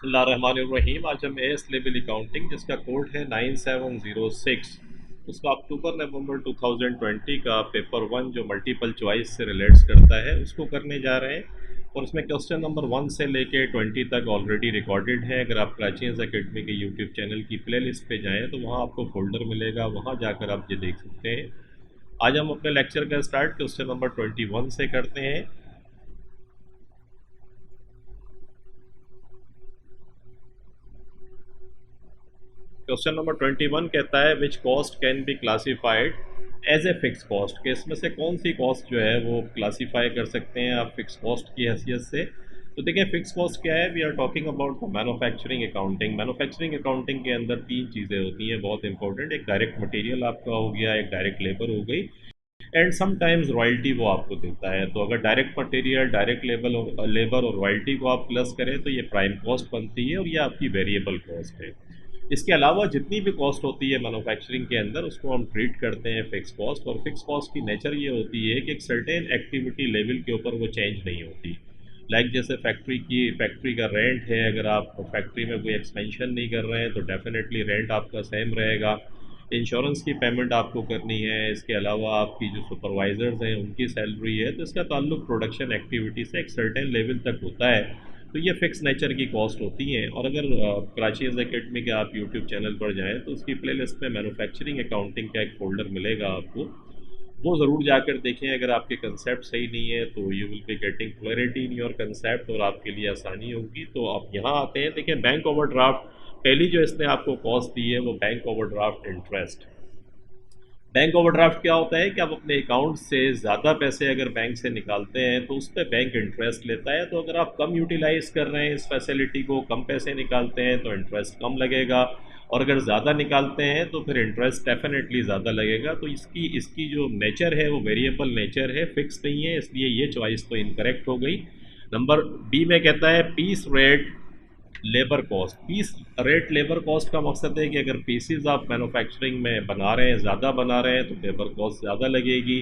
बिस्मिल्लाहिर्रहमानिर्रहीम। आज हम एस लेवल अकाउंटिंग जिसका कोड है 9706, उसका अक्टूबर नवंबर 2020 का पेपर वन जो मल्टीपल चॉइस से रिलेट्स करता है उसको करने जा रहे हैं। और उसमें क्वेश्चन नंबर 1 से लेके 20 तक ऑलरेडी रिकॉर्डेड है। अगर आप क्राचीज एकेडमी के यूट्यूब चैनल की प्ले लिस्ट पर जाएँ तो वहाँ आपको फोल्डर मिलेगा, वहाँ जाकर आप ये देख सकते हैं। आज हम अपने लेक्चर का स्टार्ट क्वेश्चन नंबर 21 से करते हैं। क्वेश्चन नंबर 21 कहता है which cost can be classified as a fix cost, कि इसमें से कौन सी कॉस्ट जो है वो क्लासीफाई कर सकते हैं आप फिक्स कॉस्ट की हैसियत से। तो देखिए फिक्स कॉस्ट क्या है, we are talking about the manufacturing accounting. Manufacturing accounting के अंदर तीन चीज़ें होती हैं बहुत इंपॉर्टेंट। एक डायरेक्ट मटेरियल आपका हो गया, एक डायरेक्ट लेबर हो गई, एंड समटाइम्स रॉयल्टी वो आपको देता है। तो अगर डायरेक्ट मटेरियल, डायरेक्ट लेबर और रॉयल्टी को आप प्लस करें तो ये प्राइम कॉस्ट बनती है और ये आपकी वेरिएबल कॉस्ट है। इसके अलावा जितनी भी कॉस्ट होती है मैन्युफैक्चरिंग के अंदर उसको हम ट्रीट करते हैं फिक्स कॉस्ट। और फिक्स कॉस्ट की नेचर ये होती है कि एक सर्टेन एक्टिविटी लेवल के ऊपर वो चेंज नहीं होती। जैसे फैक्ट्री का रेंट है, अगर आप फैक्ट्री में कोई एक्सपेंशन नहीं कर रहे हैं तो डेफिनेटली रेंट आपका सेम रहेगा। इंश्योरेंस की पेमेंट आपको करनी है, इसके अलावा आपकी जो सुपरवाइजर्स हैं उनकी सैलरी है, तो इसका ताल्लुक प्रोडक्शन एक्टिविटी से एक सर्टेन लेवल तक होता है। तो ये फ़िक्स नेचर की कॉस्ट होती हैं। और अगर कराचीज एकेडमी के आप यूट्यूब चैनल पर जाएँ तो उसकी प्लेलिस्ट में मैन्युफैक्चरिंग अकाउंटिंग का एक फ़ोल्डर मिलेगा आपको, वो ज़रूर जाकर देखें। अगर आपके कंसेप्ट सही नहीं है तो you will be getting clarity in your concept और आपके लिए आसानी होगी। तो आप यहाँ आते हैं, देखिए बैंक ओवरड्राफ्ट पहली जो इसने आपको कॉस्ट दी है वो bank overdraft interest. Bank overdraft क्या होता है कि आप अपने अकाउंट से ज़्यादा पैसे अगर बैंक से निकालते हैं तो उस पर बैंक इंटरेस्ट लेता है। तो अगर आप कम यूटिलाइज़ कर रहे हैं इस फैसिलिटी को, कम पैसे निकालते हैं तो इंटरेस्ट कम लगेगा, और अगर ज़्यादा निकालते हैं तो फिर इंटरेस्ट डेफिनेटली ज़्यादा लगेगा। तो इसकी इसकी जो नेचर है वो वेरिएबल नेचर है, फिक्स नहीं है, इसलिए ये चॉइस तो इनकरेक्ट हो गई। नंबर बी में कहता है piece rate labour cost. Piece rate labour cost का मकसद है कि अगर पीसीज आप मैन्युफैक्चरिंग में बना रहे हैं, ज़्यादा बना रहे हैं तो लेबर कॉस्ट ज़्यादा लगेगी।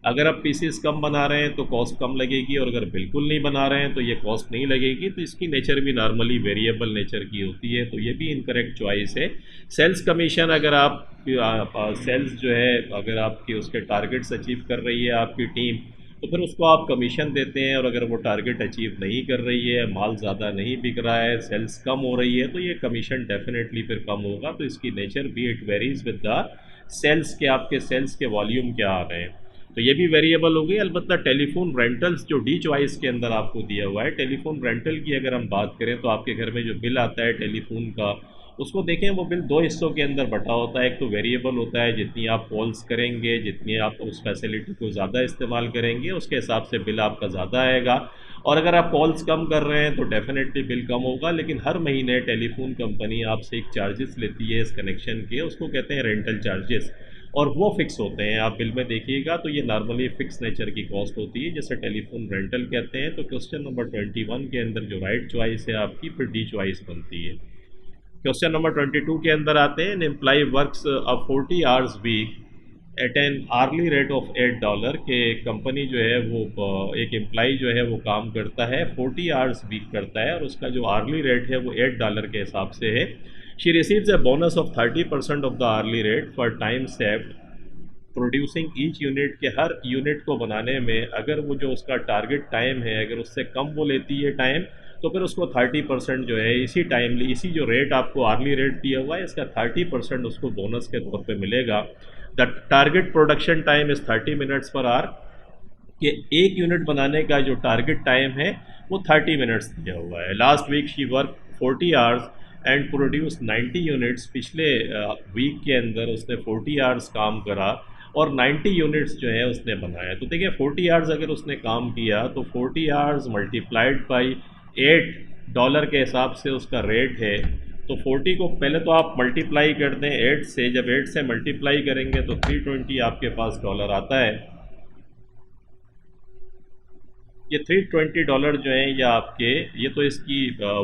अगर आप पीसीज कम बना रहे हैं तो कॉस्ट कम लगेगी, और अगर बिल्कुल नहीं बना रहे हैं तो ये कॉस्ट नहीं लगेगी। तो इसकी नेचर भी नॉर्मली वेरिएबल नेचर की होती है, तो ये भी इनकरेक्ट चॉइस है। सेल्स कमीशन, अगर आप सेल्स जो है अगर आपकी उसके टारगेट्स अचीव कर रही है आपकी टीम तो फिर उसको आप कमीशन देते हैं, और अगर वो टारगेट अचीव नहीं कर रही है, माल ज़्यादा नहीं बिक रहा है, सेल्स कम हो रही है, तो ये कमीशन डेफिनेटली फिर कम होगा। तो इसकी नेचर भी it varies with the sales के, आपके सेल्स के वॉल्यूम क्या आ रहे हैं। तो ये भी वेरिएबल हो गई। अलबत्ता टेलीफोन रेंटल्स जो डी चॉइस के अंदर आपको दिया हुआ है, टेलीफोन रेंटल की अगर हम बात करें तो आपके घर में जो बिल आता है टेलीफोन का, उसको देखें वो बिल दो हिस्सों के अंदर बटा होता है। एक तो वेरिएबल होता है, जितनी आप कॉल्स करेंगे, जितनी आप उस फैसिलिटी को ज़्यादा इस्तेमाल करेंगे उसके हिसाब से बिल आपका ज़्यादा आएगा, और अगर आप कॉल्स कम कर रहे हैं तो डेफिनेटली बिल कम होगा। लेकिन हर महीने टेलीफोन कंपनी आपसे एक चार्जेस लेती है इस कनेक्शन के, उसको कहते हैं रेंटल चार्जेस, और वो फिक्स होते हैं। आप बिल में देखिएगा तो ये नॉर्मली फिक्स नेचर की कॉस्ट होती है, जैसे टेलीफोन रेंटल कहते हैं। तो क्वेश्चन नंबर 21 के अंदर जो राइट चॉइस है आपकी, फिर डी चॉइस बनती है। क्वेश्चन नंबर 22 के अंदर आते हैं, employ works a 40 hours week at an hourly rate of $8 के कंपनी जो है वो एक एम्प्लॉय जो है वो काम करता है 40 आवर्स वीक करता है, और उसका जो आर्ली रेट है वो $8 के हिसाब से है। She receives a bonus of 30% of the hourly rate for time saved producing each unit, के हर यूनिट को बनाने में अगर वो जो उसका टारगेट टाइम है अगर उससे कम वो लेती है टाइम, तो फिर उसको 30% जो है इसी टाइमली, इसी जो रेट आपको आर्ली रेट दिया हुआ है इसका 30% उसको बोनस के तौर पे मिलेगा। The target production time is 30 minutes per hour, कि एक यूनिट बनाने का जो टारगेट टाइम है वो 30 मिनट्स दिया हुआ है। Last week she work 40 hours and produce 90 units, पिछले वीक के अंदर उसने 40 आवर्स काम करा और 90 यूनिट्स जो है उसने बनाया। तो देखिए 40 आवर्स अगर उसने काम किया तो 40 आवर्स मल्टीप्लाइड बाई $8 के हिसाब से उसका रेट है। तो 40 को पहले तो आप मल्टीप्लाई कर दें 8 से, जब 8 से मल्टीप्लाई करेंगे तो 320 आपके पास डॉलर आता है। ये $320 जो है ये आपके, ये तो इसकी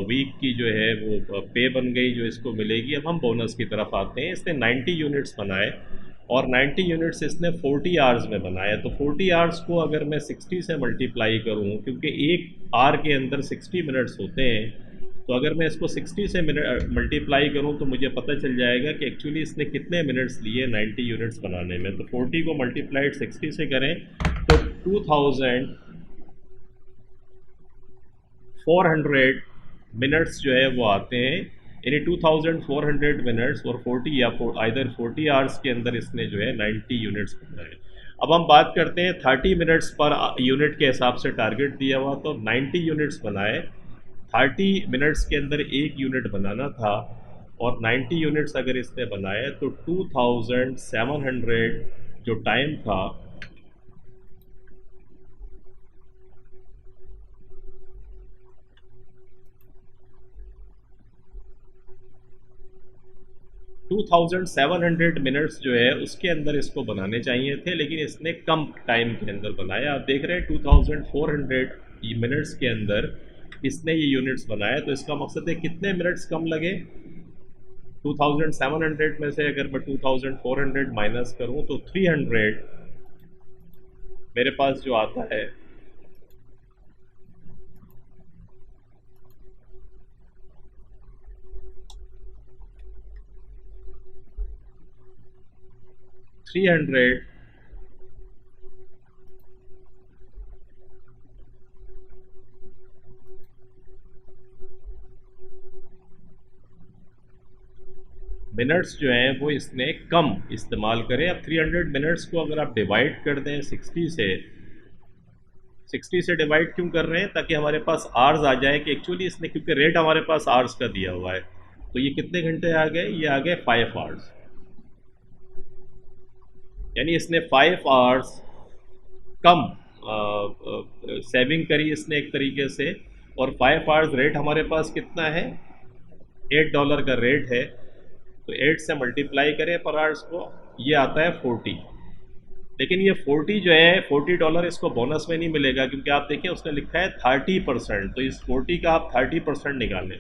वीक की जो है वो पे बन गई जो इसको मिलेगी। अब हम बोनस की तरफ आते हैं। इसने 90 यूनिट्स बनाए और 90 यूनिट्स इसने 40 आवर्स में बनाया। तो 40 आवर्स को अगर मैं 60 से मल्टीप्लाई करूं, क्योंकि एक आवर के अंदर 60 मिनट्स होते हैं, तो अगर मैं इसको 60 से मल्टीप्लाई करूं तो मुझे पता चल जाएगा कि एक्चुअली इसने कितने मिनट्स लिए 90 यूनिट्स बनाने में। तो 40 को मल्टीप्लाइड 60 से करें तो 2400 मिनट्स जो है वो आते हैं, यानी 2400 मिनट्स और 40 या आइदर 40 आवर्स के अंदर इसने जो है 90 यूनिट्स बनाए। अब हम बात करते हैं 30 मिनट्स पर यूनिट के हिसाब से टारगेट दिया हुआ, तो 90 यूनिट्स बनाए। 30 मिनट्स के अंदर एक यूनिट बनाना था और 90 यूनिट्स अगर इसने बनाए तो 2700 जो टाइम था 2700 मिनट्स जो है उसके अंदर इसको बनाने चाहिए थे, लेकिन इसने कम टाइम के अंदर बनाया। आप देख रहे हैं 2400 मिनट्स के अंदर इसने ये यूनिट्स बनाए, तो इसका मकसद है कितने मिनट्स कम लगे। 2700 में से अगर मैं 2400 माइनस करूं तो 300 मेरे पास जो आता है, थ्री हंड्रेड मिनट्स जो हैं वो इसने कम इस्तेमाल करें। अब 300 मिनट्स को अगर आप डिवाइड कर दें 60 से, 60 से डिवाइड क्यों कर रहे हैं, ताकि हमारे पास आवर्स आ जाए कि एक्चुअली इसने, क्योंकि रेट हमारे पास आवर्स का दिया हुआ है, तो ये कितने घंटे आ गए, ये आ गए 5 आवर्स। यानी इसने 5 आवर्स कम सेविंग करी इसने एक तरीके से। और 5 आवर्स रेट हमारे पास कितना है, $8 का रेट है, तो 8 से मल्टीप्लाई करें पर आवर्स को, ये आता है 40। लेकिन ये 40 जो है $40 इसको बोनस में नहीं मिलेगा, क्योंकि आप देखिए उसने लिखा है 30%, तो इस 40 का आप 30% निकालें।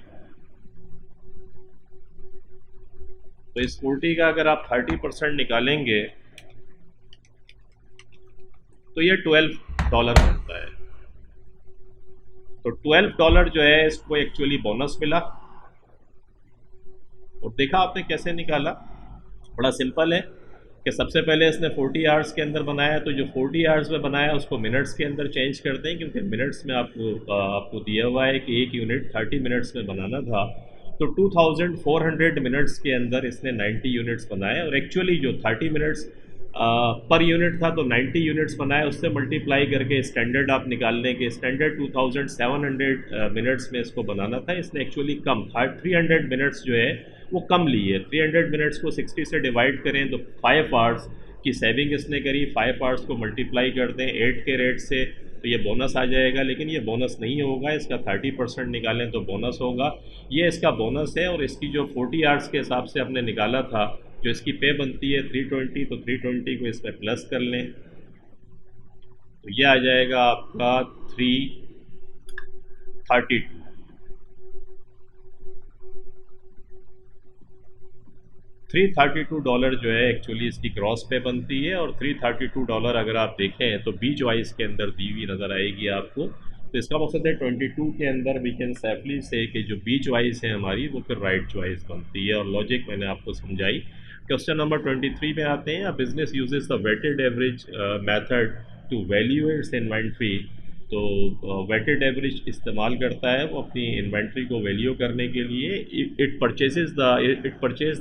तो इस 40 का अगर आप 30% निकालेंगे तो ये $12 बनता है। तो $12 जो है इसको एक्चुअली बोनस मिला। और देखा आपने कैसे निकाला, बड़ा सिंपल है कि सबसे पहले इसने 40 आवर्स के अंदर बनाया, तो जो 40 आवर्स में बनाया उसको मिनट्स के अंदर चेंज कर दें, क्योंकि मिनट्स में आपको दिया हुआ है कि एक यूनिट 30 मिनट्स में बनाना था। तो 2400 मिनट्स के अंदर इसने 90 यूनिट्स बनाए, और एक्चुअली जो 30 मिनट्स पर यूनिट था तो 90 यूनिट्स बनाए, उससे मल्टीप्लाई करके स्टैंडर्ड आप निकाल लें कि स्टैंडर्ड 2700 मिनट्स में इसको बनाना था, इसने एक्चुअली कम 300 मिनट्स जो है वो कम ली है। 300 मिनट्स को 60 से डिवाइड करें तो 5 आवर्स की सेविंग इसने करी। 5 आवर्स को मल्टीप्लाई कर दें 8 के रेट से तो ये बोनस आ जाएगा, लेकिन ये बोनस नहीं होगा, इसका 30% निकालें तो बोनस होगा। ये इसका बोनस है। और इसकी जो 40 आवर्स के हिसाब से हमने निकाला था, जो इसकी पे बनती है 320, तो 320 को इसमें प्लस कर लें तो ये आ जाएगा आपका 332। $332 जो है एक्चुअली इसकी ग्रॉस पे बनती है। और $332 अगर आप देखें तो बीच वाइज के अंदर दी हुई नज़र आएगी आपको। तो इसका मकसद है 22 के अंदर वी कैन सेफली से कि जो बीच वाइज है हमारी वो फिर राइट चॉइस बनती है। और लॉजिक मैंने आपको समझाई। क्वेश्चन नंबर 23 में आते हैं, business uses the weighted average method to value its inventory. तो वेटेड एवरेज इस्तेमाल करता है वो अपनी इन्वेंट्री को वैल्यू करने के लिए। It purchase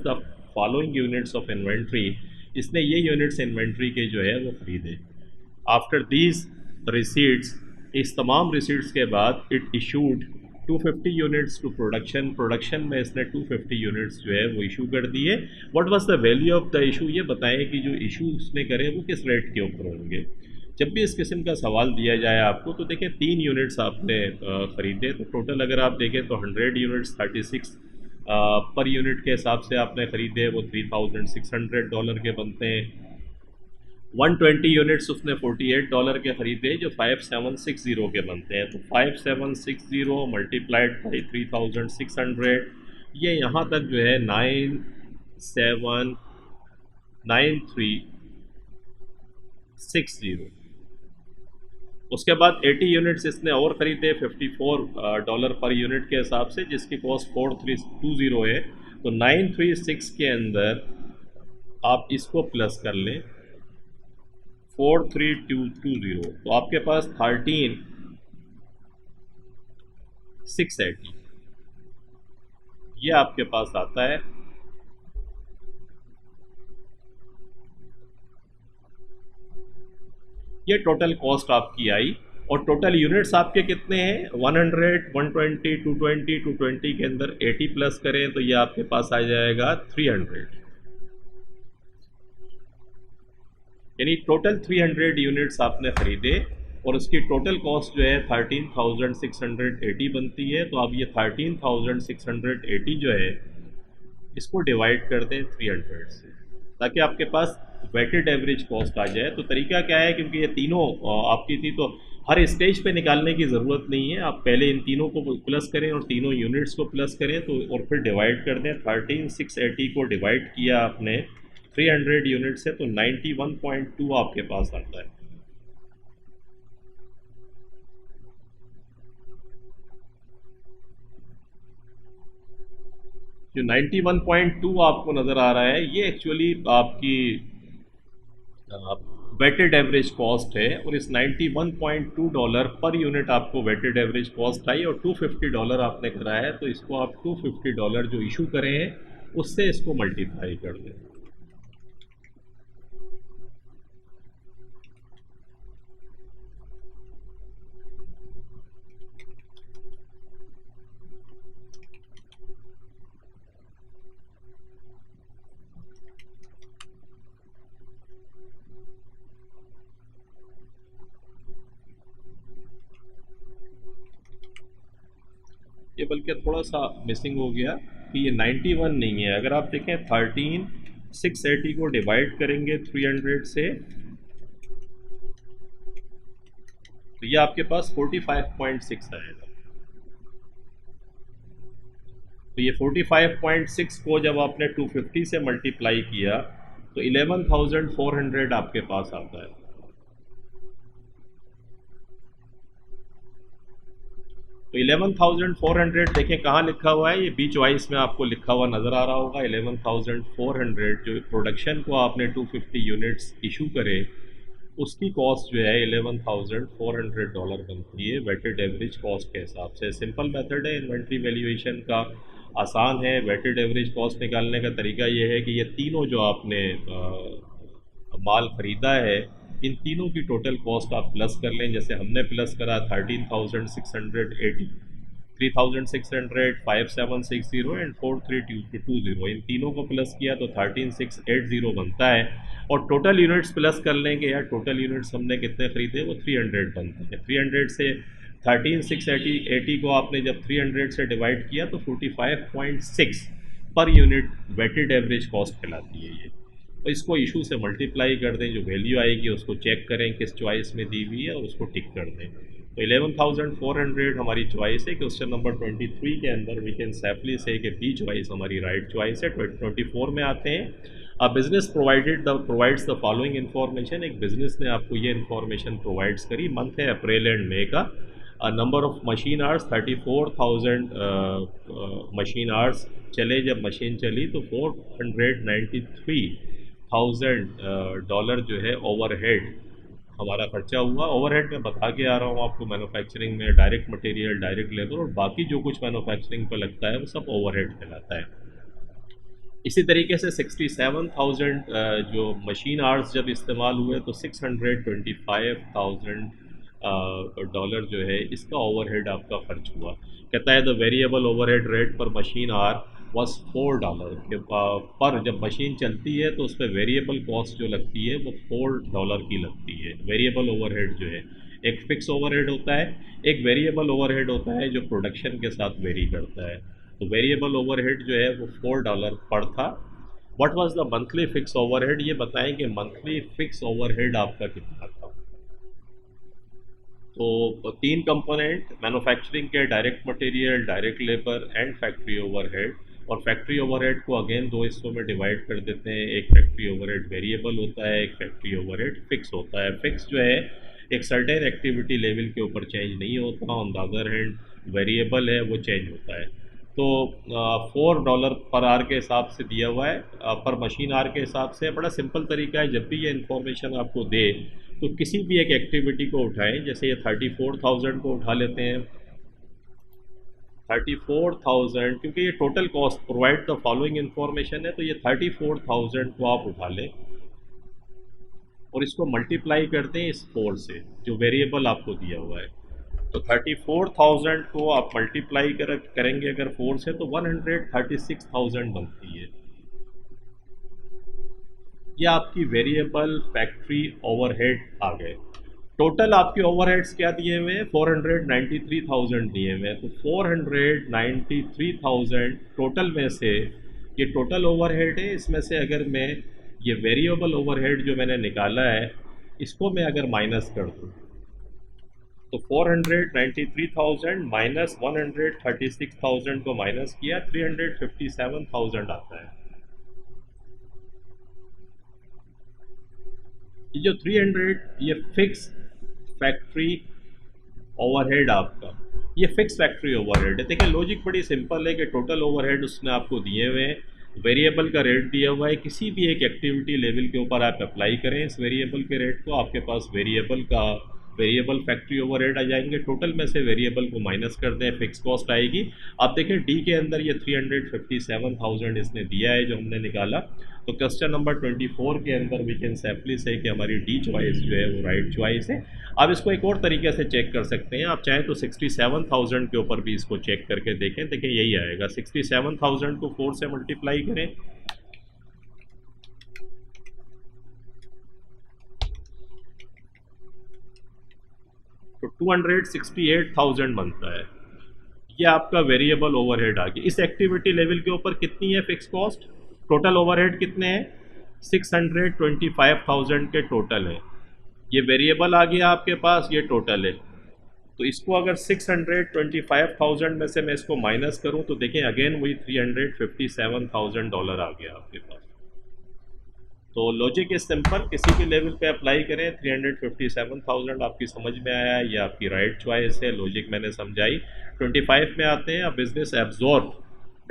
the following units of inventory. इसने ये यूनिट्स इन्वेंट्री के जो है वो खरीदे। आफ्टर दीज रिसीट्स, इस तमाम रिसीट्स के बाद it issued 250 units to production में इसने 250 यूनिट्स जो है वो इशू कर दिए। What was the value of the issue, ये बताएं कि जो इशू उसने करे वो किस रेट के ऊपर होंगे। जब भी इस किस्म का सवाल दिया जाए आपको तो देखिए 3 यूनिट्स आपने ख़रीदे, तो टोटल अगर आप देखें तो 100 यूनिट्स 36 पर यूनिट के हिसाब से आपने ख़रीदे, वो $3600 के बनते हैं। 120 यूनिट्स उसने $48 के ख़रीदे जो 5760 के बनते हैं। तो 5760 मल्टीप्लाइड बाई 3600, ये यहाँ तक जो है 979360। उसके बाद 80 यूनिट्स इसने और ख़रीदे $54 पर यूनिट के हिसाब से, जिसकी कॉस्ट 4320 है। तो 936 के अंदर आप इसको प्लस कर लें 43220, तो आपके पास 13680 ये आपके पास आता है। ये टोटल कॉस्ट आपकी आई। और टोटल यूनिट्स आपके कितने हैं? 100, 120, 220, 220 के अंदर 80 प्लस करें तो ये आपके पास आ जाएगा 300, यानी टोटल 300 यूनिट्स आपने खरीदे और उसकी टोटल कॉस्ट जो है 13,680 बनती है। तो अब ये 13,680 जो है इसको डिवाइड कर दें 300 से, ताकि आपके पास वेटेड एवरेज कॉस्ट आ जाए। तो तरीका क्या है, क्योंकि ये तीनों आपकी थी तो हर स्टेज पे निकालने की ज़रूरत नहीं है। आप पहले इन तीनों को प्लस करें और तीनों यूनिट्स को प्लस करें तो, और फिर डिवाइड कर दें। 13,680 को डिवाइड किया आपने 300 यूनिट से तो 91.2 आपके पास आता है। जो 91.2 आपको नज़र आ रहा है ये एक्चुअली आपकी वेटेड एवरेज कॉस्ट है, और इस $91.2 पर यूनिट आपको वेटेड एवरेज कॉस्ट आई और $250 आपने करा है। तो इसको आप $250 जो इशू करें हैं उससे इसको मल्टीप्लाई कर दें। ये बल्कि थोड़ा सा मिसिंग हो गया कि ये 91 नहीं है। अगर आप देखें 13,680 को डिवाइड करेंगे 300 से तो ये आपके पास 45.6 आएगा। तो ये 45.6 को जब आपने 250 से मल्टीप्लाई किया तो 11,400 आपके पास आता है। तो 11,400 देखें कहाँ लिखा हुआ है, ये बी चॉइस में आपको लिखा हुआ नज़र आ रहा होगा। 11,400 जो प्रोडक्शन को आपने 250 यूनिट्स इशू करे उसकी कॉस्ट जो है $11,400 बनती है वेटेड एवरेज कॉस्ट के हिसाब से। सिंपल मेथड है इन्वेंट्री वैल्यूएशन का, आसान है। वेटेड एवरेज कॉस्ट निकालने का तरीका ये है कि ये तीनों जो आपने माल ख़रीदा है इन तीनों की टोटल कॉस्ट आप प्लस कर लें। जैसे हमने प्लस करा 13,680, 3,600, 5,760 एंड 4,320, इन तीनों को प्लस किया तो 13,680 बनता है। और टोटल यूनिट्स प्लस कर लेंगे, या टोटल यूनिट्स हमने कितने खरीदे वो 300 बनते हैं। 300 से 13,680 को आपने जब 300 से डिवाइड किया तो 45.6 per unit weighted average cost कहलाती है ये। तो इसको इशू से मल्टीप्लाई कर दें, जो वैल्यू आएगी उसको चेक करें किस चॉइस में दी हुई है और उसको टिक कर दें। तो 11,400 हमारी चॉइस है। क्वेश्चन नंबर 23 के अंदर वी कैन सेफली से कि बी चॉइस हमारी राइट चॉइस है। 24 में आते हैं। A business provides the following information. एक बिजनेस ने आपको ये इन्फॉर्मेशन प्रोवाइड्स करी। मंथ है अप्रैल एंड मई का। Number of machine hours 34,000 machine hours चले। जब मशीन चली तो $493,000 जो है ओवरहेड हमारा खर्चा हुआ। ओवरहेड मैं बता के आ रहा हूँ आपको, मैन्युफैक्चरिंग में डायरेक्ट मटेरियल, डायरेक्ट लेबर और बाकी जो कुछ मैन्युफैक्चरिंग पर लगता है वो सब ओवरहेड कहलाता है। इसी तरीके से 67,000 जो मशीन आवर्स जब इस्तेमाल हुए तो $625,000 जो है इसका ओवरहेड आपका खर्च हुआ। कहता है द वेरिएबल ओवरहेड रेट पर मशीन आवर वॉज $4 के पर जब मशीन चलती है तो उस पर वेरिएबल कॉस्ट जो लगती है वो $4 की लगती है। वेरिएबल ओवरहेड जो है, एक फिक्स ओवरहेड होता है, एक वेरिएबल ओवरहेड होता है जो प्रोडक्शन के साथ वेरी करता है। तो वेरिएबल ओवरहेड जो है वो $4 पर था। What was the monthly fix overhead, ये बताएं कि मंथली फिक्स ओवरहेड आपका कितना था। तो तीन कंपोनेंट मैन्युफैक्चरिंग के, direct material, direct labour and factory overhead. और फैक्ट्री ओवरहेड को अगेन दो हिस्सों में डिवाइड कर देते हैं। एक फैक्ट्री ओवरहेड वेरिएबल होता है, एक फैक्ट्री ओवरहेड फिक्स होता है। फिक्स जो है एक सर्टेन एक्टिविटी लेवल के ऊपर चेंज नहीं होता। On the other hand variable है वो चेंज होता है। तो $4 पर आवर के हिसाब से दिया हुआ है, पर मशीन आवर के हिसाब से। बड़ा सिंपल तरीका है, जब भी ये इन्फॉर्मेशन आपको दे तो किसी भी एक एक्टिविटी को उठाएं। जैसे ये 34,000 को उठा लेते हैं, 34,000, क्योंकि ये total cost provide the following information है, तो ये 34,000 को आप उठा लें और इसको मल्टीप्लाई करते हैं इस 4 से जो वेरिएबल आपको दिया हुआ है। तो 34,000 को आप मल्टीप्लाई करेंगे अगर 4 से तो 136,000 बनती है। ये आपकी वेरिएबल फैक्ट्री ओवरहेड आ गए। टोटल आपके ओवरहेड्स क्या दिए हुए हैं, 493,000 दिए हुए हैं। तो 493,000 टोटल में से ये टोटल ओवरहेड है। इसमें से अगर मैं ये वेरिएबल ओवरहेड जो मैंने निकाला है इसको मैं अगर माइनस कर दूँ तो 493,000 माइनस 136,000 को माइनस किया, 357,000 आता है। ये जो 300 ये फिक्स फैक्ट्री ओवरहेड आपका, ये फिक्स फैक्ट्री ओवरहेड है। देखिए लॉजिक बड़ी सिंपल है कि टोटल ओवरहेड उसने आपको दिए हुए हैं, वेरिएबल का रेट दिया हुआ है, किसी भी एक एक्टिविटी लेवल के ऊपर आप अप्लाई करें इस वेरिएबल के रेट को, आपके पास वेरिएबल फैक्ट्री ओवरहेड आ जाएंगे। टोटल में से वेरिएबल को माइनस कर दें, फिक्स कॉस्ट आएगी। आप देखें डी के अंदर ये 357,000 इसने दिया है जो हमने निकाला। तो क्वेश्चन नंबर 24 के अंदर वी कैन सेफली से कि हमारी डी चॉइस जो है वो राइट चॉइस है। आप इसको एक और तरीके से चेक कर सकते हैं, आप चाहें तो 67,000 के ऊपर भी इसको चेक करके देखें। देखें यही आएगा, 67,000 को 4 से मल्टीप्लाई करें तो 268,000 बनता है। ये आपका वेरिएबल ओवरहेड आ गया। इस एक्टिविटी लेवल के ऊपर कितनी है फिक्स कॉस्ट, टोटल ओवरहेड कितने हैं, 625,000 के टोटल है। ये वेरिएबल आ गया आपके पास, ये टोटल है। तो इसको अगर 625,000 में से मैं इसको माइनस करूं तो देखें अगेन वही $357,000 आ गया आपके पास। तो लॉजिक इज सिंपल, किसी भी लेवल पे अप्लाई करें। 357,000 आपकी समझ में आया, ये आपकी राइट चॉइस है, लॉजिक मैंने समझाई। 25 में आते हैं, business absorb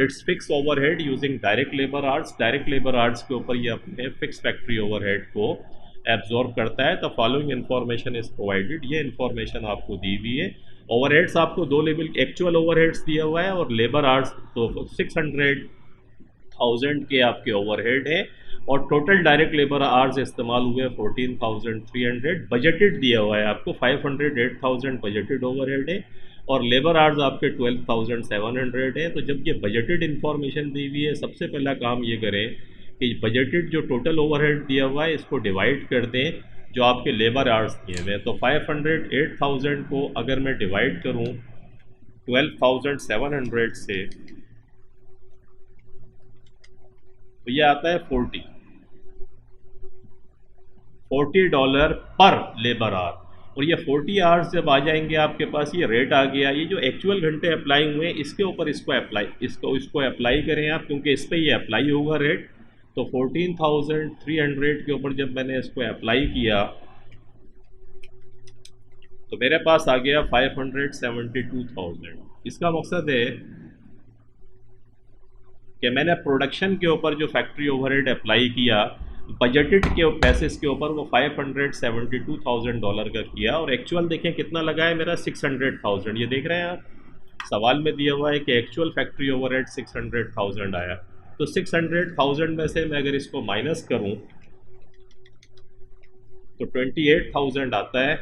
it's fix overhead using direct labour hours. Direct labour hours के ऊपर ये अपने फिक्स फैक्ट्री ओवरहेड को एब्जॉर्ब करता है। The following information is provided, ये इन्फॉर्मेशन आपको दी हुई है। ओवरहेड्स आपको दो लेवल एक्चुअल ओवरहेड्स दिया हुआ है और लेबर आवर्स तो 600,000 के आपके ओवरहेड है और टोटल डायरेक्ट लेबर आवर्स इस्तेमाल हुए 14,300। बजटेड दिया हुआ है आपको 508,000 बजटेड ओवरहेड है और लेबर आवर्स आपके 12,700 है। तो जब ये बजटेड इन्फॉर्मेशन दी हुई है, सबसे पहला काम ये करें कि बजटेड जो टोटल ओवरहेड दिया हुआ है इसको डिवाइड कर दें जो आपके लेबर आवर्स दिए हुए हैं। तो 508,000 को अगर मैं डिवाइड करूं 12,700 से तो ये आता है $40 पर लेबर आवर। और ये 40 आवर्स जब आ जाएंगे आपके पास, ये रेट आ गया। ये जो एक्चुअल घंटे अप्लाई हुए हैं इसके ऊपर इसको अप्लाई करें आप, क्योंकि इस पर ये अप्लाई होगा रेट। तो 14,300 के ऊपर जब मैंने इसको अप्लाई किया तो मेरे पास आ गया 572,000। इसका मकसद है कि मैंने प्रोडक्शन के ऊपर जो फैक्ट्री ओवरहेड अप्लाई किया बजटेड के बेसिस के ऊपर वो $572,000 का किया और एक्चुअल देखें कितना लगा है मेरा 600,000। ये देख रहे हैं आप, सवाल में दिया हुआ है कि एक्चुअल फैक्ट्री ओवरहेड 600,000 आया। तो 600,000 में से मैं अगर इसको माइनस करूं तो 28,000 आता है।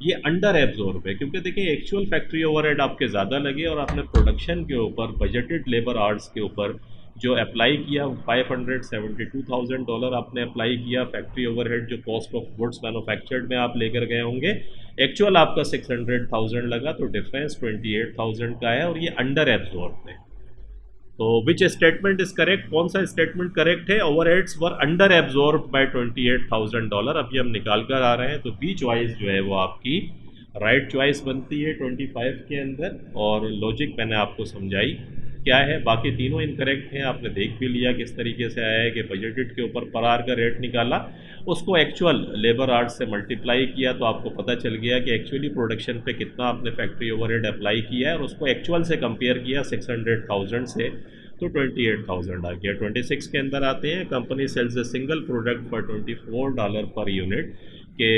ये अंडर एब्जॉर्ब है क्योंकि देखिए एक्चुअल फैक्ट्री ओवरहेड आपके ज़्यादा लगे और आपने प्रोडक्शन के ऊपर बजटेड लेबर आवर्स के ऊपर जो अप्लाई किया $572,000 आपने अप्लाई किया। फैक्ट्री ओवरहेड जो कॉस्ट ऑफ गुड्स मैन्युफैक्चर्ड में आप लेकर गए होंगे, एक्चुअल आपका 600,000 लगा तो डिफरेंस 28,000 का है और ये अंडर एब्जॉर्ब है। तो विच स्टेटमेंट इज करेक्ट, कौन सा स्टेटमेंट करेक्ट है, overheads were under absorb by $28,000। अभी हम निकाल कर आ रहे हैं। तो बी चॉइस जो है वो आपकी राइट चॉइस बनती है 25 के अंदर और लॉजिक मैंने आपको समझाई। क्या है, बाकी तीनों इनकरेक्ट हैं। आपने देख भी लिया किस तरीके से आया है कि बजटेड के ऊपर पर आवर का रेट निकाला, उसको एक्चुअल लेबर आवर्स से मल्टीप्लाई किया तो आपको पता चल गया कि एक्चुअली प्रोडक्शन पे कितना आपने फैक्ट्री ओवरहेड अप्लाई किया है, और उसको एक्चुअल से कंपेयर किया 600,000 से, तो 28,000 आ गया। 26 के अंदर आते हैं, company sells a single product for $24 per unit, के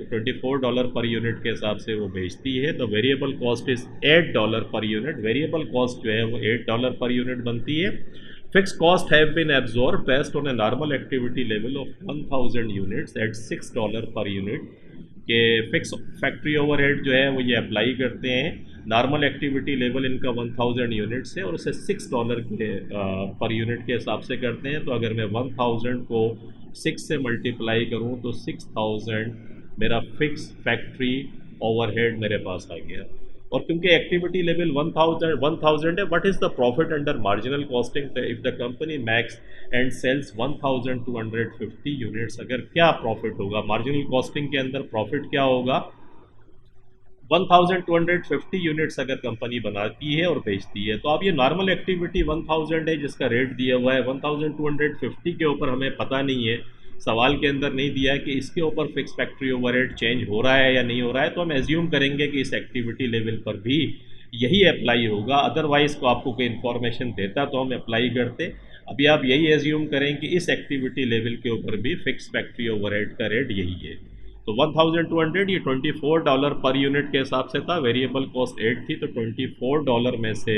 $24 पर यूनिट के हिसाब से वो बेचती है। The variable cost is $8 per unit, variable cost जो है वो $8 पर यूनिट बनती है। Fix cost have been absorb based on a normal activity level of 1000 units at $6 per unit, के फिक्स फैक्ट्री ओवरहेड जो है वो ये अप्लाई करते हैं, नॉर्मल एक्टिविटी लेवल इनका 1000 यूनिट्स है और उसे $6 के पर यूनिट के हिसाब से करते हैं। तो अगर मैं 1000 को 6 से मल्टीप्लाई करूं तो 6000 मेरा फिक्स फैक्ट्री ओवरहेड मेरे पास आ गया। और क्योंकि एक्टिविटी लेवल 1000 है, what is the profit under marginal costing if the company makes and sells 1250 units, अगर क्या प्रॉफिट होगा मार्जिनल कॉस्टिंग के अंदर, प्रॉफिट क्या होगा, 1250 यूनिट्स अगर कंपनी बनाती है और बेचती है। तो अब ये नॉर्मल एक्टिविटी 1000 है जिसका रेट दिया हुआ है, 1250 के ऊपर हमें पता नहीं है, सवाल के अंदर नहीं दिया है कि इसके ऊपर फिक्स फैक्ट्री ओवरहेड चेंज हो रहा है या नहीं हो रहा है, तो हम एज्यूम करेंगे कि इस एक्टिविटी लेवल पर भी यही अप्लाई होगा, अदरवाइज़ को आपको कोई इन्फॉर्मेशन देता तो हम अप्लाई करते। अभी आप यही एज्यूम करें कि इस एक्टिविटी लेवल के ऊपर भी फिक्स फैक्ट्री ओवरहेड का रेट यही है। तो 1200 ये $24 पर यूनिट के हिसाब से था, वेरिएबल कॉस्ट 8 थी, तो $24 में से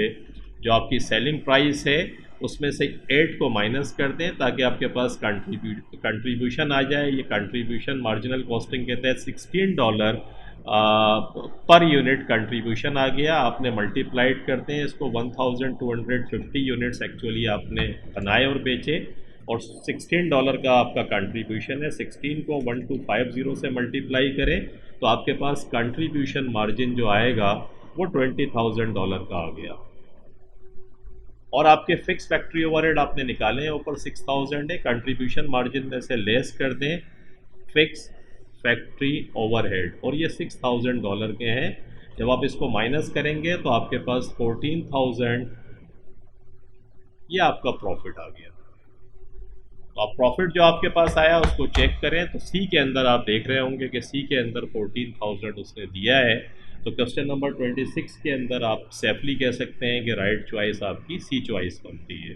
जो आपकी सेलिंग प्राइस है उसमें से 8 को माइनस कर दें ताकि आपके पास कंट्रीब्यूशन आ जाए। ये कंट्रीब्यूशन मार्जिनल कॉस्टिंग के तहत $16 पर यूनिट कंट्रीब्यूशन आ गया। आपने मल्टीप्लाइड करते हैं इसको, 1250 यूनिट्स एक्चुअली आपने बनाए और बेचे, और $16 का आपका कंट्रीब्यूशन है। 16 को 1250 से मल्टीप्लाई करें तो आपके पास कंट्रीब्यूशन मार्जिन जो आएगा वो $20,000 का आ गया। और आपके फिक्स फैक्ट्री ओवरहेड आपने निकाले हैं, ऊपर 6000 है, कंट्रीब्यूशन मार्जिन में से लेस कर दें फिक्स फैक्ट्री ओवरहेड, और ये $6000 के हैं। जब आप इसको माइनस करेंगे तो आपके पास 14,000 ये आपका प्रॉफिट आ गया। तो आप प्रॉफिट जो आपके पास आया उसको चेक करें, तो सी के अंदर आप देख रहे होंगे कि सी के अंदर 14,000 उसने दिया है। तो क्वेश्चन नंबर 26 के अंदर आप सेफली कह सकते हैं कि राइट चॉइस आपकी सी चॉइस बनती है।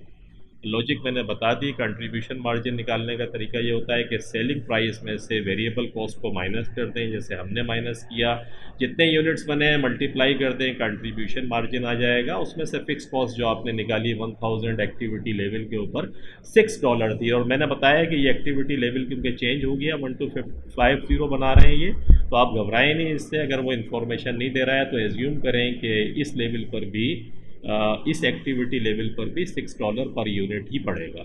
लॉजिक मैंने बता दी। कंट्रीब्यूशन मार्जिन निकालने का तरीका ये होता है कि सेलिंग प्राइस में से वेरिएबल कॉस्ट को माइनस कर दें, जैसे हमने माइनस किया, जितने यूनिट्स बने हैं मल्टीप्लाई कर दें, कंट्रीब्यूशन मार्जिन आ जाएगा। उसमें से फिक्स कॉस्ट जो आपने निकाली 1000 एक्टिविटी लेवल के ऊपर $6 थी, और मैंने बताया कि ये एक्टिविटी लेवल क्योंकि चेंज हो गया, 1250 बना रहे हैं ये, तो आप घबराएं नहीं इससे। अगर वो इन्फॉर्मेशन नहीं दे रहा है तो एज्यूम करें कि इस लेवल पर भी इस एक्टिविटी लेवल पर भी $6 पर यूनिट ही पड़ेगा।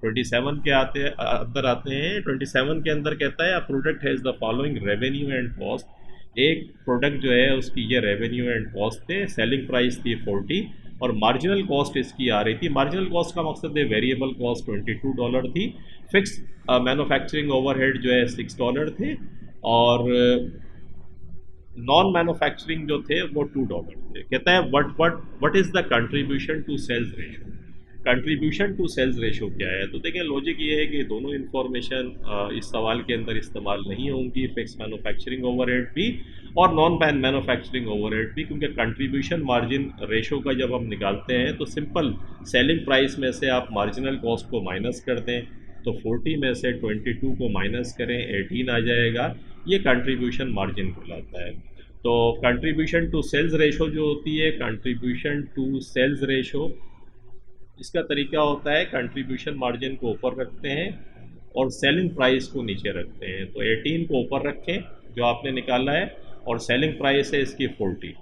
27 के अंदर आते हैं। 27 के अंदर कहता है, a product has the following revenue and cost. एक प्रोडक्ट जो है उसकी ये रेवेन्यू एंड कॉस्ट थे, सेलिंग प्राइस थी 40 और मार्जिनल कॉस्ट इसकी आ रही थी। मार्जिनल कॉस्ट का मकसद है वेरिएबल कॉस्ट $22 थी, फिक्स मैन्युफैक्चरिंग ओवरहेड जो है $6 थे, और नॉन मैन्युफैक्चरिंग जो थे वो $2 थे। कहता है what is the contribution to sales ratio. Contribution to sales ratio क्या है? तो देखिए लॉजिक ये है कि दोनों इन्फॉर्मेशन इस सवाल के अंदर इस्तेमाल नहीं होंगी, फिक्स मैन्युफैक्चरिंग ओवरहेड भी और नॉन मैन्युफैक्चरिंग ओवरहेड भी, क्योंकि कंट्रीब्यूशन मार्जिन रेशो का जब हम निकालते हैं तो सिंपल सेलिंग प्राइस में से आप मार्जिनल कॉस्ट को माइनस कर दें, तो 40 में से 22 को माइनस करें, 18 आ जाएगा। ये कंट्रीब्यूशन मार्जिन कहलाता है। तो कंट्रीब्यूशन टू सेल्स रेशो जो होती है, कंट्रीब्यूशन टू सेल्स रेशो, इसका तरीका होता है कंट्रीब्यूशन मार्जिन को ऊपर रखते हैं और सेलिंग प्राइस को नीचे रखते हैं। तो 18 को ऊपर रखें जो आपने निकाला है, और सेलिंग प्राइस है इसकी 40,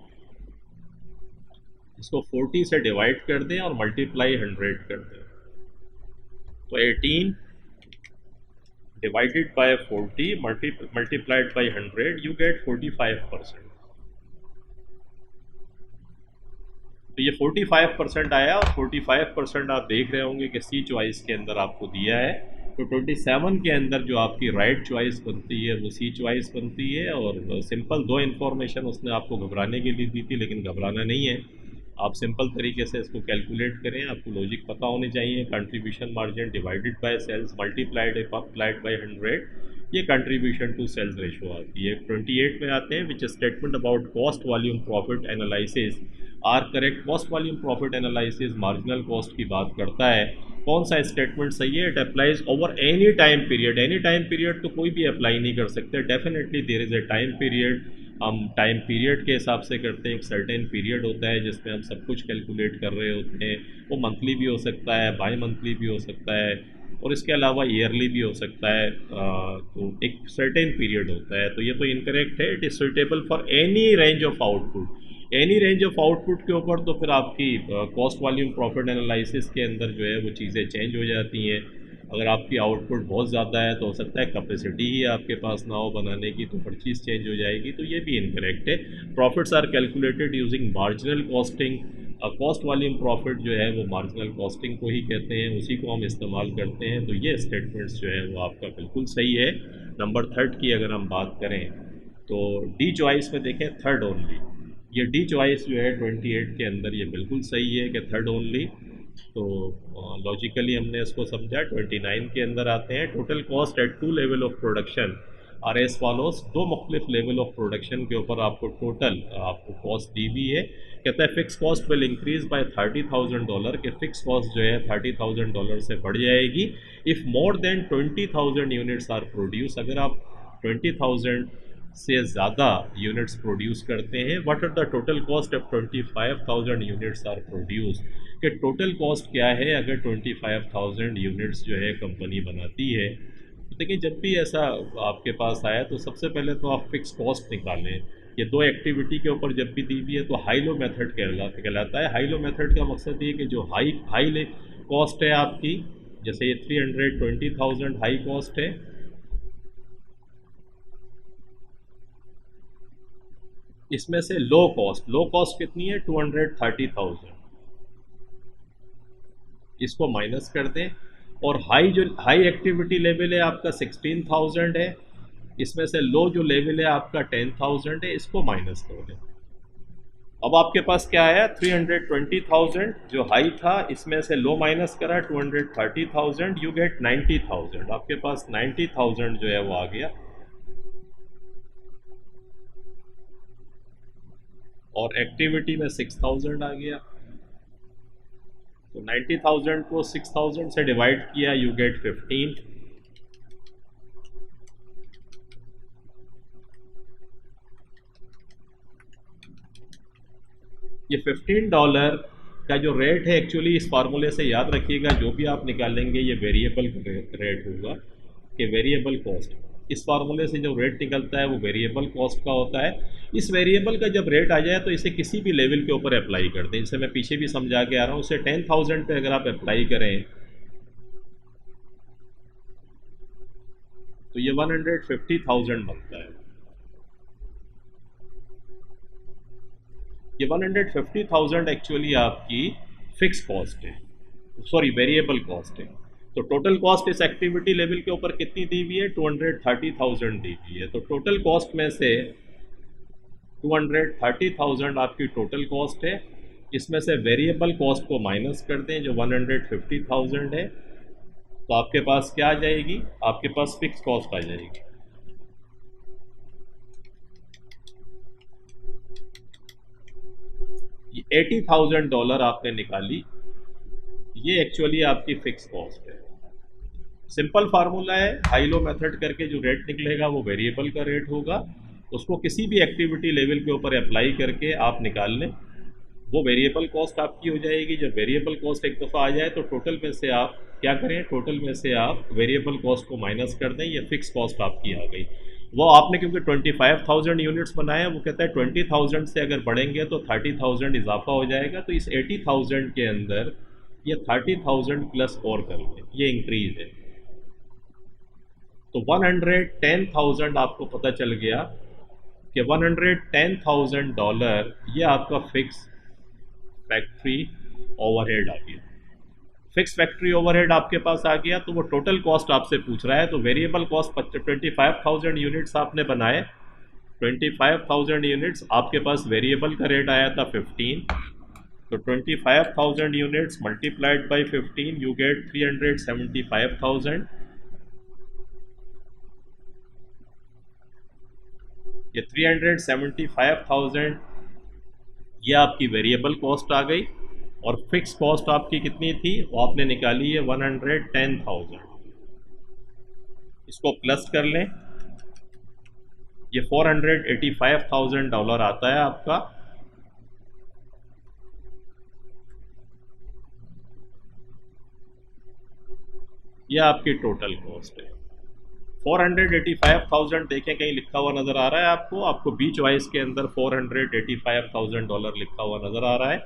इसको 40 से डिवाइड कर दें और मल्टीप्लाई 100 कर दें। तो 18 divided by 40 multiplied by 100 you get 45%। तो ये 45% आया, और 45% आप देख रहे होंगे कि सी चॉइस के अंदर आपको दिया है। तो 27 के अंदर जो आपकी राइट चॉइस बनती है वो सी चॉइस बनती है। और सिंपल दो इन्फॉर्मेशन उसने आपको घबराने के लिए दी थी, लेकिन घबराना नहीं है, आप सिंपल तरीके से इसको कैलकुलेट करें, आपको लॉजिक पता होनी चाहिए। Contribution margin divided by sales multiplied by 100, ये कंट्रीब्यूशन टू सेल्स रेशो आती है। 28 में आते हैं, which statement about cost volume profit analysis are correct. Cost volume profit analysis marginal cost की बात करता है। कौन सा स्टेटमेंट सही है? It applies over any time period. Any time period तो कोई भी अप्लाई नहीं कर सकते, definitely there is a time period. हम टाइम पीरियड के हिसाब से करते हैं। एक सर्टेन पीरियड होता है जिसमें हम सब कुछ कैलकुलेट कर रहे होते हैं। वो मंथली भी हो सकता है, बाई मंथली भी हो सकता है, और इसके अलावा ईयरली भी हो सकता है। तो एक सर्टेन पीरियड होता है। तो ये तो इनकरेक्ट है। It is suitable for any range of output. Any range of output के ऊपर तो फिर आपकी कॉस्ट वॉल्यूम प्रॉफिट एनालिसिस के अंदर जो है वो चीज़ें चेंज हो जाती हैं। अगर आपकी आउटपुट बहुत ज़्यादा है तो हो सकता है कैपेसिटी ही आपके पास ना हो बनाने की, तो हर चीज़ चेंज हो जाएगी। तो ये भी इनकरेक्ट है। Profits are calculated using marginal costing. Cost volume profit जो है वो मार्जिनल कॉस्टिंग को ही कहते हैं, उसी को हम इस्तेमाल करते हैं। तो ये स्टेटमेंट्स जो है वो आपका बिल्कुल सही है। नंबर थर्ड की अगर हम बात करें तो डी चॉइस में देखें थर्ड ओनली। ये डी चॉइस जो है 28 के अंदर ये बिल्कुल सही है कि थर्ड ओनली। तो लॉजिकली हमने इसको समझा। 29 के अंदर आते हैं। Total cost at two level of production are as follows. दो मुख्तलिफ लेवल ऑफ प्रोडक्शन के ऊपर आपको टोटल आपको कॉस्ट दी हुई है। कहता है fix cost will increase by $30,000 के फिक्स कॉस्ट जो है $30,000 से बढ़ जाएगी if more than 20,000 units are produce. अगर आप 20,000 से ज़्यादा यूनिट्स प्रोड्यूस करते हैं। What are the total cost of 25,000 units are produce, कि टोटल कॉस्ट क्या है अगर 25,000 यूनिट्स जो है कंपनी बनाती है। तो देखिए जब भी ऐसा आपके पास आया तो सबसे पहले तो आप फिक्स कॉस्ट निकालें। ये दो एक्टिविटी के ऊपर जब भी दी हुई है तो हाई लो मेथड कहलाता है। हाई लो मेथड का मकसद ये कि जो हाई कॉस्ट है आपकी, जैसे ये 320,000 हाई कॉस्ट है, इसमें से लो कॉस्ट कितनी है 230,000, इसको माइनस कर दें। और हाई एक्टिविटी लेवल है आपका 16,000 है, इसमें से लो जो लेवल है आपका 10,000 है, इसको माइनस कर दें। अब आपके पास क्या आया 320,000 जो हाई था, इसमें से लो माइनस करा 230,000, यू गेट 90,000। आपके पास 90,000 जो है वो आ गया। और एक्टिविटी में 6,000 आ गया। तो 90,000 को 6,000 से डिवाइड किया, यू गेट 15। ये $15 का जो रेट है, एक्चुअली इस फार्मूले से याद रखिएगा जो भी आप निकालेंगे ये वेरिएबल रेट होगा कि वेरिएबल कॉस्ट। इस फार्मूले से जो रेट निकलता है वो वेरिएबल कॉस्ट का होता है। इस वेरिएबल का जब रेट आ जाए तो इसे किसी भी लेवल के ऊपर अप्लाई कर दें। जैसे मैं पीछे भी समझा के आ रहा हूँ, उसे 10,000 पे अगर आप अप्लाई करें तो ये 150,000 बनता है। ये 150,000 एक्चुअली आपकी फिक्स कॉस्ट है, सॉरी वेरिएबल कॉस्ट है। तो टोटल कॉस्ट इस एक्टिविटी लेवल के ऊपर कितनी दी हुई है 230,000 दी हुई है। तो टोटल कॉस्ट में से 230,000 आपकी टोटल कॉस्ट है, इसमें से वेरिएबल कॉस्ट को माइनस कर दें जो 150,000 है। तो आपके पास क्या आ जाएगी, आपके पास फिक्स कॉस्ट आ जाएगी। ये $80,000 आपने निकाली, ये एक्चुअली आपकी फिक्स कॉस्ट है। सिंपल फार्मूला है, हाई लो मेथड करके जो रेट निकलेगा वो वेरिएबल का रेट होगा, उसको किसी भी एक्टिविटी लेवल के ऊपर अप्लाई करके आप निकाल लें, वो वेरिएबल कॉस्ट आपकी हो जाएगी। जब वेरिएबल कॉस्ट एक दफ़ा आ जाए तो टोटल में से आप क्या करें, टोटल में से आप वेरिएबल कॉस्ट को माइनस कर दें, ये फिक्स कॉस्ट आपकी आ गई। वो आपने क्योंकि 25,000 यूनिट्स बनाए हैं, वो कहता है 20,000 से अगर बढ़ेंगे तो 30,000 इजाफा हो जाएगा। तो इस 80,000 के अंदर ये 30,000 प्लस और कर लें, ये इंक्रीज है। तो 110,000 आपको पता चल गया कि $110,000 ये आपका फिक्स फैक्ट्री ओवरहेड आ गया। फिक्स फैक्ट्री ओवरहेड आपके पास आ गया। तो वो टोटल कॉस्ट आपसे पूछ रहा है। तो वेरिएबल कॉस्ट 25,000 यूनिट्स आपने बनाए, 25,000 यूनिट्स, आपके पास वेरिएबल का रेट आया था 15, तो 25,000 units multiplied by 15 you get 375,000। ये 375,000 ये आपकी वेरिएबल कॉस्ट आ गई, और फिक्स कॉस्ट आपकी कितनी थी वो आपने निकाली है 110,000। इसको प्लस कर लें, ये $485,000 आता है आपका। ये आपकी टोटल कॉस्ट है। 485,000 देखें कहीं लिखा हुआ नज़र आ रहा है आपको? आपको बी चॉइस के अंदर $485,000 लिखा हुआ नज़र आ रहा है।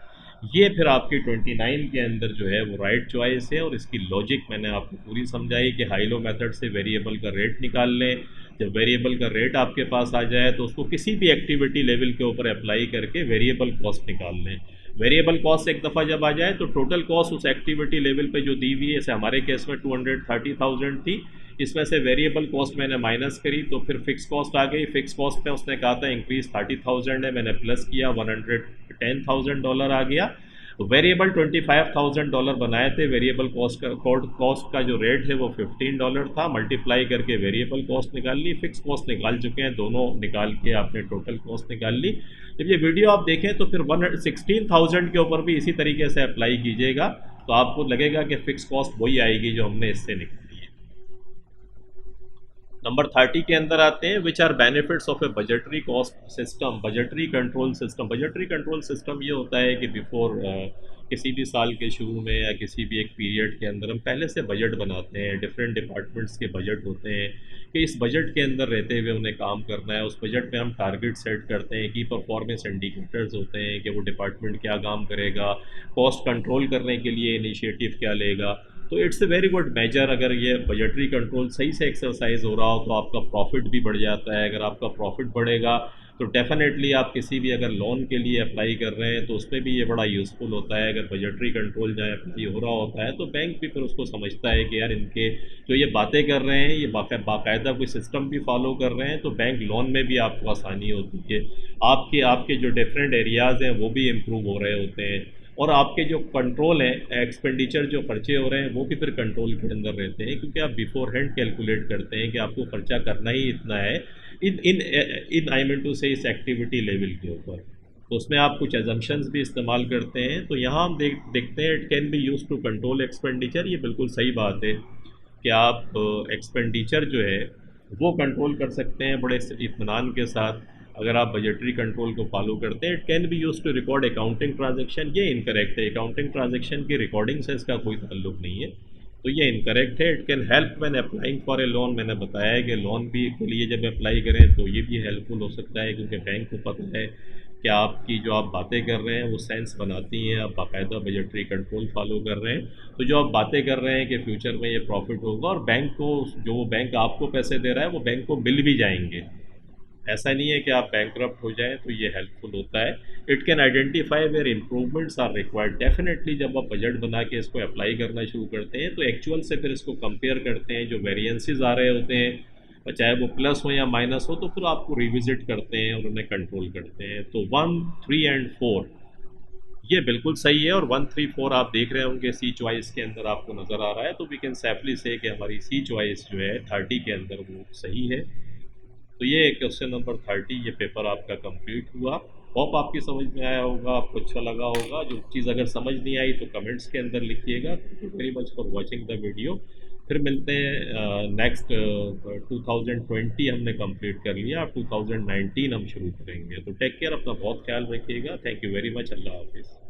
ये फिर आपकी 29 के अंदर जो है वो राइट चॉइस है, और इसकी लॉजिक मैंने आपको पूरी समझाई कि हाई लो मेथड से वेरिएबल का रेट निकाल लें। जब वेरिएबल का रेट आपके पास आ जाए तो उसको किसी भी एक्टिविटी लेवल के ऊपर अप्लाई करके वेरिएबल कॉस्ट निकाल लें। वेरिएबल कॉस्ट एक दफ़ा जब आ जाए तो टोटल कॉस्ट उस एक्टिविटी लेवल पे जो दी हुई है, जैसे हमारे केस में 230,000 थी, इसमें से वेरिएबल कॉस्ट मैंने माइनस करी तो फिर फिक्स कॉस्ट आ गई। फिक्स कॉस्ट में उसने कहा था इंक्रीज 30,000 है, मैंने प्लस किया $110,000 आ गया। वेरिएबल $25,000 बनाए थे। वेरिएबल कॉस्ट का जो रेट है वो $15 था। मल्टीप्लाई करके वेरिएबल कॉस्ट निकाल ली, फिक्स कॉस्ट निकाल चुके हैं, दोनों निकाल के आपने टोटल कॉस्ट निकाल ली। जब ये वीडियो आप देखें तो फिर 16,000 के ऊपर भी इसी तरीके से अप्लाई कीजिएगा, तो आपको लगेगा कि फिक्स कॉस्ट वही आएगी जो हमने इससे निकाली। नंबर 30 के अंदर आते हैं, which are benefits of a budgetary cost system, budgetary control system. Budgetary control system ये होता है कि बिफोर किसी भी साल के शुरू में या किसी भी एक पीरियड के अंदर हम पहले से बजट बनाते हैं। डिफरेंट डिपार्टमेंट्स के बजट होते हैं कि इस बजट के अंदर रहते हुए उन्हें काम करना है। उस बजट में हम टारगेट सेट करते हैं, की परफॉर्मेंस इंडिकेटर्स होते हैं कि वो डिपार्टमेंट क्या काम करेगा, कॉस्ट कंट्रोल करने के लिए इनिशिएटिव क्या लेगा। तो it's a very good measure. अगर ये बजटरी कंट्रोल सही से एक्सरसाइज हो रहा हो तो आपका प्रॉफिट भी बढ़ जाता है। अगर आपका प्रॉफिट बढ़ेगा तो डेफिनेटली आप किसी भी अगर लोन के लिए अप्लाई कर रहे हैं तो उसमें भी ये बड़ा यूज़फुल होता है। अगर बजटरी कंट्रोल जहाँ अप्लाई हो रहा होता है तो बैंक भी फिर उसको समझता है कि यार इनके जो ये बातें कर रहे हैं ये बाकायदा कोई सिस्टम भी फॉलो कर रहे हैं, तो बैंक लोन में भी आपको आसानी होती है। आपके आपके जो डिफरेंट एरियाज़ हैं वो भी इम्प्रूव हो रहे होते हैं, और आपके जो कंट्रोल है एक्सपेंडिचर जो खर्चे हो रहे हैं वो भी फिर कंट्रोल के अंदर रहते हैं, क्योंकि आप बिफोर हैंड कैलकुलेट करते हैं कि आपको खर्चा करना ही इतना है इन इन इन आई मीन टू से इस एक्टिविटी लेवल के ऊपर। तो उसमें आप कुछ एजम्पशंस भी इस्तेमाल करते हैं। तो यहाँ हम देखते हैं it can be use to control expenditure. ये बिल्कुल सही बात है कि आप एक्सपेंडिचर जो है वो कंट्रोल कर सकते हैं बड़े इत्मीनान के साथ अगर आप बजटरी कंट्रोल को फॉलो करते हैं। It can be use to record accounting transaction, ये इनकरेक्ट है। अकाउंटिंग ट्रांजेक्शन की रिकॉर्डिंग से इसका कोई ताल्लुक नहीं है, तो ये इनकरेक्ट है। It can help when applying for a loan. मैंने बताया है कि लोन भी के लिए जब अप्लाई करें तो ये भी हेल्पफुल हो सकता है, क्योंकि बैंक को पता है कि आपकी जो आप बातें कर रहे हैं वो सेंस बनाती हैं, आप बाकायदा बजटरी कंट्रोल फॉलो कर रहे हैं। तो जो आप बातें कर रहे हैं कि फ्यूचर में ये प्रॉफिट होगा, और बैंक को जो वो बैंक आपको पैसे दे रहा है वो बैंक को मिल भी जाएंगे। ऐसा नहीं है कि आप बैंकरप्ट हो जाएं, तो ये हेल्पफुल होता है। It can identify where improvements are required. Definitely जब आप बजट बना के इसको अप्लाई करना शुरू करते हैं तो एक्चुअल से फिर इसको कंपेयर करते हैं, जो वेरिएंसेस आ रहे होते हैं चाहे वो प्लस हो या माइनस हो, तो फिर आपको रिविजिट करते हैं और उन्हें कंट्रोल करते हैं। तो 1, 3 एंड 4 ये बिल्कुल सही है, और 1, 3, 4 आप देख रहे होंगे सी चॉइस के अंदर आपको नज़र आ रहा है। तो वी कैन सेफली से कि हमारी सी चॉइस जो है 30 के अंदर वो सही है। तो ये क्वेश्चन नंबर 30 ये पेपर आपका कंप्लीट हुआ। होप आपकी समझ में आया होगा, आपको अच्छा लगा होगा। जो चीज़ अगर समझ नहीं आई तो कमेंट्स के अंदर लिखिएगा। Thank you very much for watching the video. फिर मिलते हैं नेक्स्ट 2020 हमने कंप्लीट कर लिया, अब 2019 हम शुरू करेंगे। तो टेक केयर, अपना बहुत ख्याल रखिएगा। Thank you very much. अल्लाह हाफिज़।